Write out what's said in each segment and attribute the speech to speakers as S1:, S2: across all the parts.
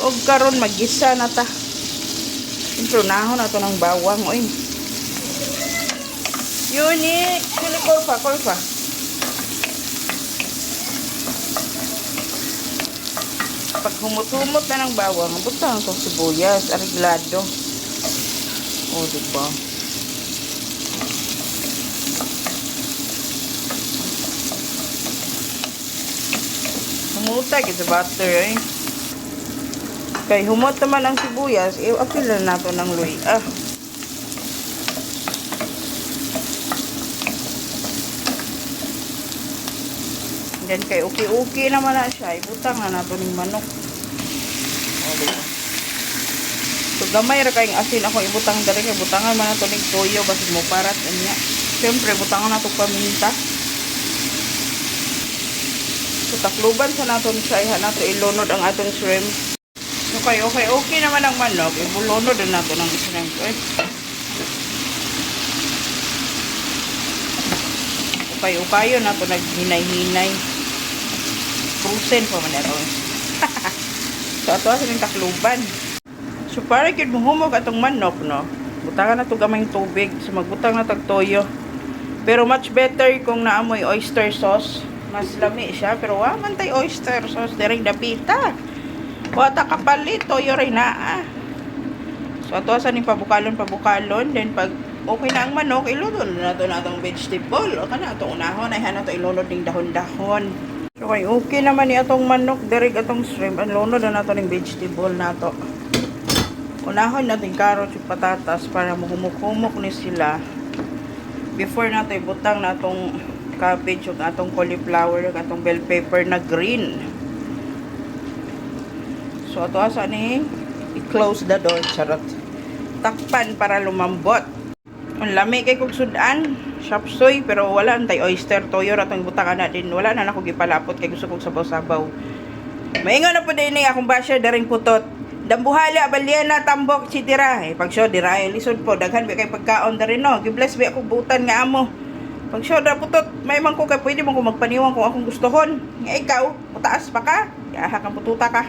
S1: Og karon magisa na ta. Intro nahon na to ng bawang. Oy. Yuni, chili korfa. Pag humut-humut na ng bawang, butang itong sibuyas, ariglado. O, diba? Humuta kita butter, eh. Kaya humot naman ang sibuyas, apil na nato ng luya. Then kay okay naman na siya, ibutang na nato ng manok. O, diba? So, gamay ra kayong asin ako ibutang dali, ibutangan man nato ng toyo, basit mo parat, niya. Siyempre, butangan nato paminta. So, takluban sa naton siya, nato ilunod ang atong shrimp. So, okay naman ang manok, ibulunod na nato ng shrimp. Okay nato naghinay-hinay. Prusen pa man ito. So, ato sa ng takluban. So, para yun muhumog atong manok, no? Butangan na ito gamayng tubig. So, magbutang na tag toyo. Pero much better kung naamoy oyster sauce. Mas lami siya. Pero man tayo oyster sauce. Dereng dapita. Wata kapalit. Toyo rin na. So, ato sa ng pabukalon. Then, pag okay na ang manok, ilunod na ito na itong vegetable. O ka na itong unahon. Ay, na ito ilunod ng dahon-dahon. So, okay naman ni atong manok, direct atong shrimp. Ang lunod na nato ng vegetable nato. Unahon natin carrots at patatas para mahumok-humok ni sila. Before nato ibutang natong cabbage ug atong cauliflower ug atong bell pepper na green. So, ato asa ni i-close the door, charot. Takpan para lumambot. Ang lami kay kog sudan, chopsoy, pero wala antay oyster toyo ratong butangan na din. Wala na nako gipalapot kay gusto kog sabaw-sabaw. Maingon na po din akong basya daring putot. Dambuhala balyena tambok sitira. Pag show dira lisod po daghan bi kay pagkaon darin no. Gibless bi ako butan nga amo. Pag show dra putot, may man ko kay pwede mo ko magpaniwang kung akong gustohon. Nga ikaw, mutaas pa ka. Yaha kang pututa ka.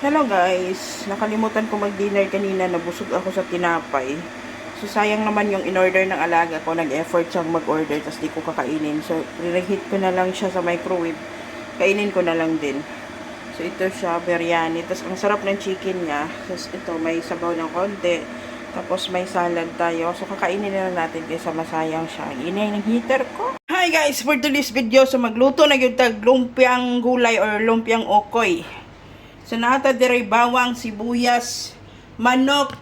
S1: Hello guys, nakalimutan ko mag-dinner kanina, nabusog ako sa tinapay. So, sayang naman yung in-order ng alaga ko. Nag-effort siyang mag-order, tapos di ko kakainin. So, re-heat ko na lang siya sa microwave. Kainin ko na lang din. So, ito siya, biryani. Tapos, ang sarap ng chicken niya. Tapos, ito, may sabaw ng konti. Tapos, may salad tayo. So, kakainin na lang natin kasi masayang siya. Inay ng heater ko. Hi guys! For today's video, so magluto na yung tag lumpiang gulay or lumpiang okoy. So, nata diray bawang, sibuyas, manok,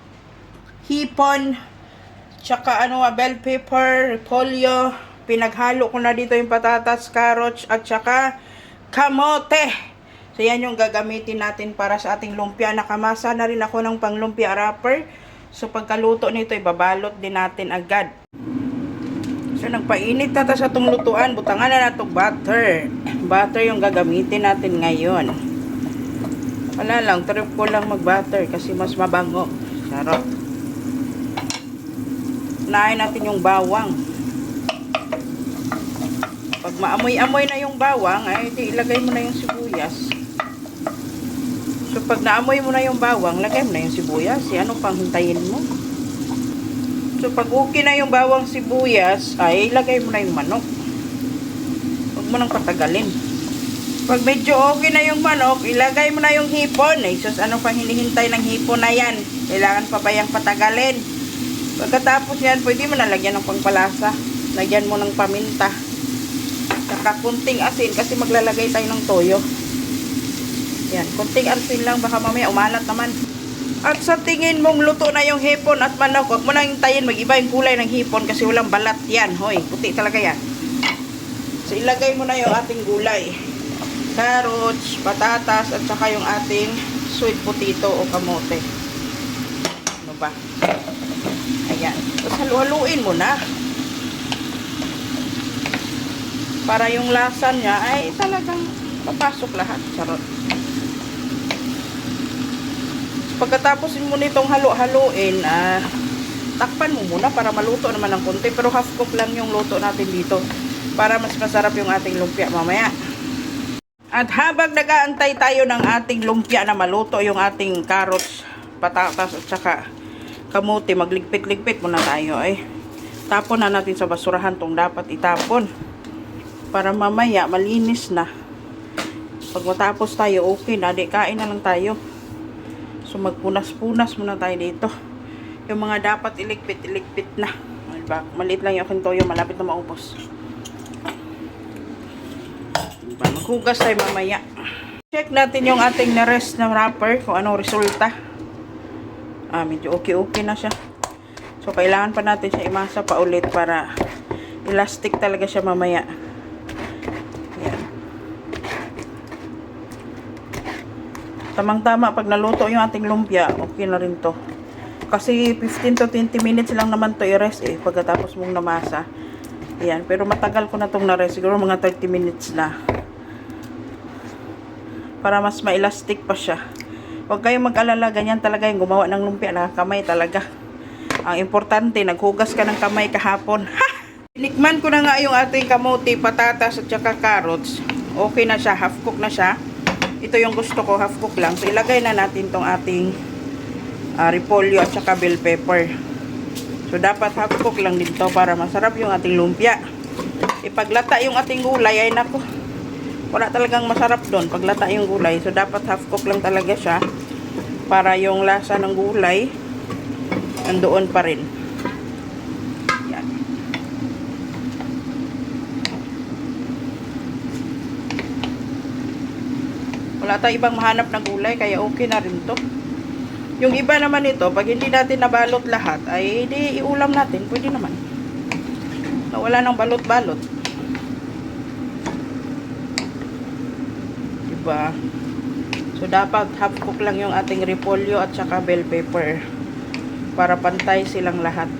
S1: hipon, tsaka bell pepper, repolyo. Pinaghalo ko na dito yung patatas, carrots, at tsaka kamote. So, yan yung gagamitin natin para sa ating lumpia. Nakamasa na rin ako ng panglumpia wrapper. So, pagkaluto nito, ibabalot din natin agad. So, nagpainit na sa itong lutuan. Butangan na itong butter. Butter yung gagamitin natin ngayon. Wala lang, trip ko lang mag-butter kasi mas mabango. Sarap. Unahin natin yung bawang. Pag maamoy-amoy na yung bawang, ay di ilagay mo na yung sibuyas. So, pag naamoy mo na yung bawang, lagay mo na yung sibuyas. Ano pang hintayin mo? So, pag okay na yung bawang sibuyas, ay ilagay mo na yung manok. Huwag mo nang patagalin. Pag medyo okay na yung manok, ilagay mo na yung hipon. Sus, ano pang hinihintay ng hipon na yan? Kailangan pa ba yung patagalin? Pagkatapos yan, pwede mo na lagyan ng pangpalasa. Lagyan mo ng paminta. Saka kunting asin kasi maglalagay tayo ng toyo. Yan, kunting asin lang baka mamaya umalat naman. At sa tingin mong luto na yung hipon at manok, huwag mo nang hintayin, mag-iba yung kulay ng hipon kasi walang balat yan. Hoy, puti talaga yan. So, ilagay mo na yung ating gulay. Carrots, patatas, at saka yung ating sweet potato o kamote. Ano ba? Ayan. Tapos halu-haluin mo na. Para yung lasa niya ay talagang papasok lahat. Charot. Pagkatapos mo nitong halu-haluin, takpan mo muna para maluto naman ng konti. Pero half cook lang yung luto natin dito. Para mas masarap yung ating lumpia mamaya. At habang nag-aantay tayo ng ating lumpia na maluto, yung ating carrots, patatas at saka kamuti, magligpit-ligpit muna tayo ay. Tapon na natin sa basurahan tong dapat itapon. Para mamaya malinis na. Pag matapos tayo, okay na. Di kain na lang tayo. So magpunas-punas muna tayo dito. Yung mga dapat iligpit na. Maliit lang yung aking toyo, malapit na maubos. Maghugas tayo mamaya. Check natin yung ating na-rest na wrapper kung anong resulta. Medyo okay na siya. So kailangan pa natin siya imasa pa ulit para elastic talaga siya mamaya. Yan. Tamang-tama pag naluto yung ating lumpia, okay na rin to. Kasi 15 to 20 minutes lang naman to i-rest pagkatapos mong namasa. Ayan, pero matagal ko na itong na-rest. Siguro mga 30 minutes na. Para mas ma-elastic pa siya. Huwag kayong mag-alala, ganyan talaga yung gumawa ng lumpia. Nakakamay talaga. Ang importante, naghugas ka ng kamay kahapon. Ha! Tinikman ko na nga yung ating kamuti, patatas at saka carrots. Okay na siya, half cook na siya. Ito yung gusto ko, half cook lang. So ilagay na natin tong ating repolyo at saka bell pepper. So dapat half cook lang dito para masarap yung ating lumpia. Ipaglata yung ating gulay ay nako, wala talagang masarap doon paglata yung gulay. So dapat half cook lang talaga siya para yung lasa ng gulay nandoon pa rin. Yan. Wala tayong ibang mahanap na gulay kaya okay na rin to. Yung iba naman ito, pag hindi natin nabalot lahat, ay di iulam natin. Pwede naman. Wala nang balot-balot. Diba? So, dapat half cook lang yung ating repolyo at saka bell pepper. Para pantay silang lahat.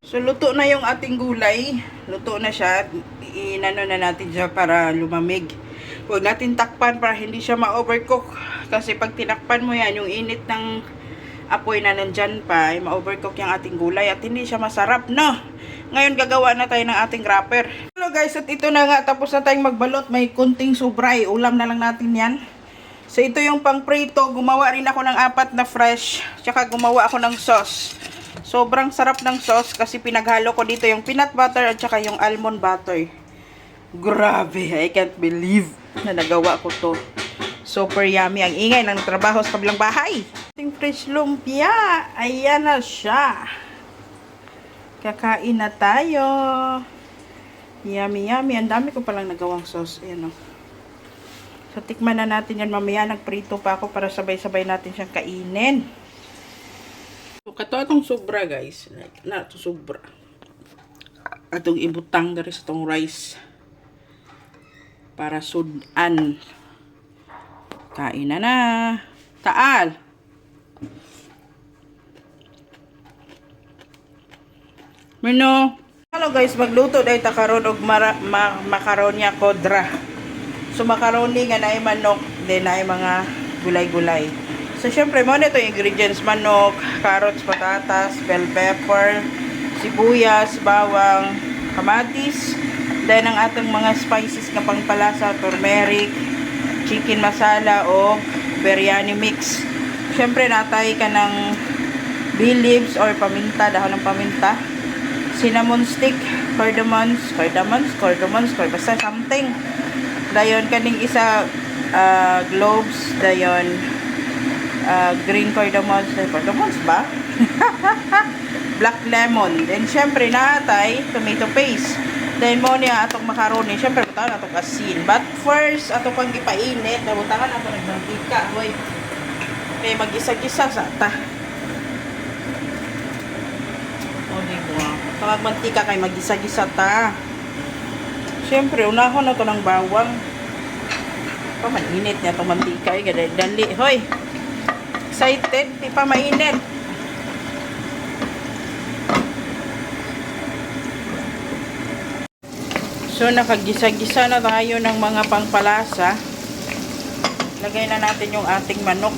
S1: So, luto na yung ating gulay. Luto na siya. Inano na natin siya para lumamig. Huwag natin takpan para hindi siya ma-overcook. Kasi pag tinakpan mo yan, yung init ng apoy na nandyan pa, ay ma-overcook yung ating gulay at hindi siya masarap, no? Ngayon, gagawa na tayo ng ating wrapper. Hello guys, at ito na nga, tapos na tayong magbalot. May kunting sobray. Ulam na lang natin yan. So, ito yung pang prito. Gumawa rin ako ng 4 na fresh. Tsaka gumawa ako ng sauce. Sobrang sarap ng sauce kasi pinaghalo ko dito yung peanut butter at tsaka yung almond butter. Grabe, I can't believe na nagawa ko to. Super yummy. Ang ingay ng trabaho sa kabilang bahay. Ating fresh lumpia. Ayan na siya. Kakain na tayo. Yummy, yummy. Ang dami ko palang nagawang sauce. Ayan o. So, tikman na natin yan mamaya. Nagprito pa ako para sabay-sabay natin siyang kainin. So, kato atong sobra guys. Like, na ito sobra. Atong ibutang dari sa itong rice. Para sudan. Kain na. Taal. Mino. Hello guys, magluto dahil takaroon og makaronya kodra. So macaroni nga naay manok, then naay mga gulay-gulay. So syempre mo na ito ingredients: manok, carrots, patatas, bell pepper, sibuyas, bawang, kamatis. Then ang atong mga spices nga pangpalasa, turmeric, chicken masala o biryani mix. Syempre natay ka ng bay leaves or paminta, dahon ng paminta, cinnamon stick, cardamoms, basta something. Dayon kaning isa cloves, dayon green cardamoms ba? Black lemon. Then syempre natay tomato paste. Then mo niya atong macaroni, syempre butangan atong asin. But first atong pang gipainit, butangan atong nagmantika, hoy. Kay magisa-gisa sa ta. O di ko. Pag mantika kay magisa-gisa ta. Syempre unahon na to ng bawang. Pa mainit niya tong mantika ay dali. Hoy. Excited, di pa mainit. So, nakagisa-gisa na tayo ng mga pangpalasa. Lagay na natin yung ating manok.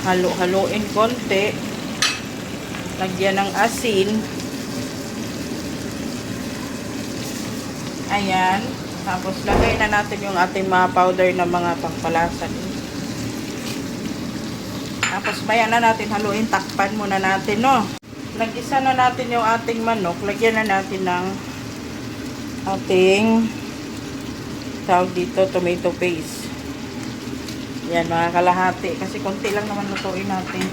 S1: Halo-haloin konti. Lagyan ng asin. Ayan. Tapos lagay na natin yung ating mga powder na mga pampalasa. Tapos maya na natin haluin. Takpan muna natin, no. Nag-isa na natin yung ating manok. Lagyan na natin ng ating tawag dito, tomato paste. Yan, mga kalahati. Kasi konti lang naman lutuin natin.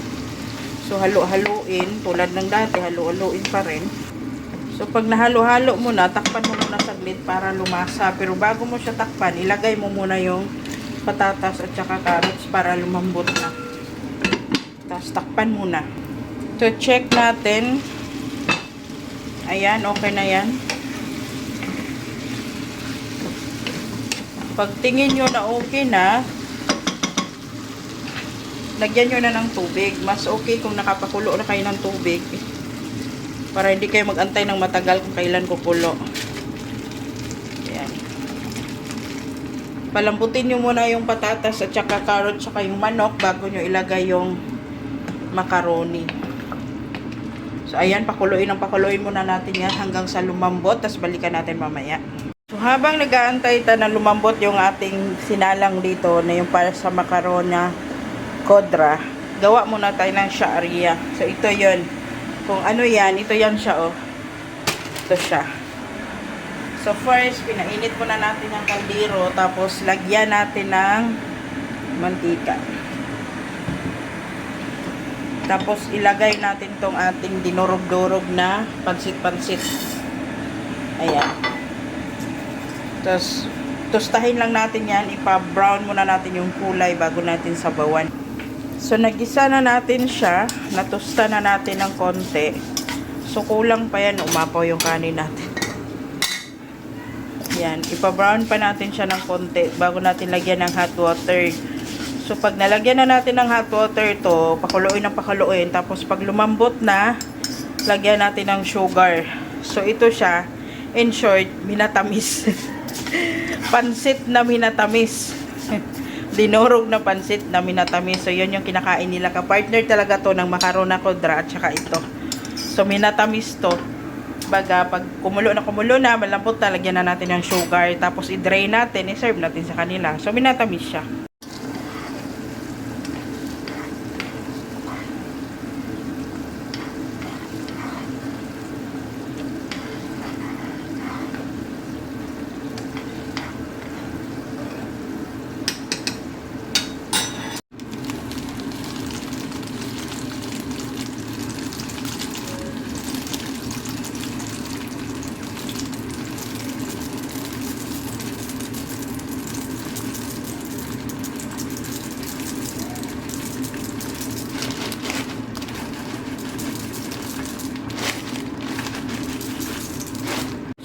S1: So, halo-haluin. Tulad ng dati, halo-haluin pa rin. So, pag nahalo-halo mo na, takpan mo muna saglit para lumasa. Pero bago mo siya takpan, ilagay mo muna yung patatas at saka carrots para lumambot na. Tapos, takpan muna. So, check natin. Ayan, okay na yan. Pag tingin nyo na okay na, lagyan nyo na ng tubig. Mas okay kung nakapakulo na kayo ng tubig. Para hindi kayo mag-antay ng matagal kung kailan kukulo. Ayan. Palambutin nyo muna yung patatas at saka carrots at yung manok bago nyo ilagay yung macaroni. So, ayan, pakuluin muna natin yan hanggang sa lumambot. Tapos, balikan natin mamaya. So, habang nag-aantay na lumambot yung ating sinalang dito na yung para sa macarona kodra, gawa muna tayo ng sharia. So, ito yon. Kung ano yan, ito yan siya, oh. Ito siya. So, first, pinainit muna natin yung kaldero. Tapos, lagyan natin ng mantika. Tapos, ilagay natin tong ating dinurog-durog na pansit-pansit. Ayan. Tapos, tostahin lang natin yan. Ipa-brown muna natin yung kulay bago natin sabawan. So, nagisa na natin siya. Natusta na natin ng konti. So, kulang pa yan. Umapaw yung kanin natin. Yan. Ipa-brown pa natin siya ng konti bago natin lagyan ng hot water. So, pag nalagyan na natin ng hot water to, pakuluin ng pakuluin. Tapos, pag lumambot na, lagyan natin ng sugar. So, ito siya. In short, minatamis. Pansit na minatamis. Dinurog na pansit na minatamis. So, yun yung kinakain nila. Ka-partner talaga to ng macarona kodra at saka ito. So, minatamis to. Baga, pag kumulo na, malambot na, lagyan na natin ng sugar. Tapos, i-drain natin, i-serve natin sa kanila. So, minatamis siya.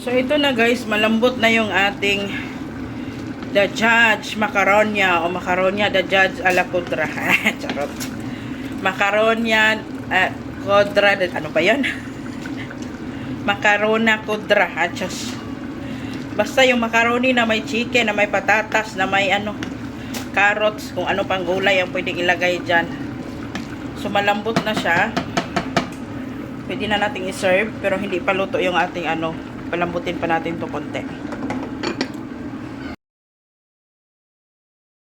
S1: So, ito na guys, malambot na yung ating The Judge Macaronia o Macaronia The Judge a la Kodra. Charot. Macaronia Kodra, ano pa yun? Macarona Kodra. Basta yung macaroni na may chicken, na may patatas, na may carrots, kung ano pang gulay ang pwedeng ilagay dyan. So, malambot na siya. Pwede na nating i-serve, pero hindi pa luto yung ating palambutin pa natin to konti.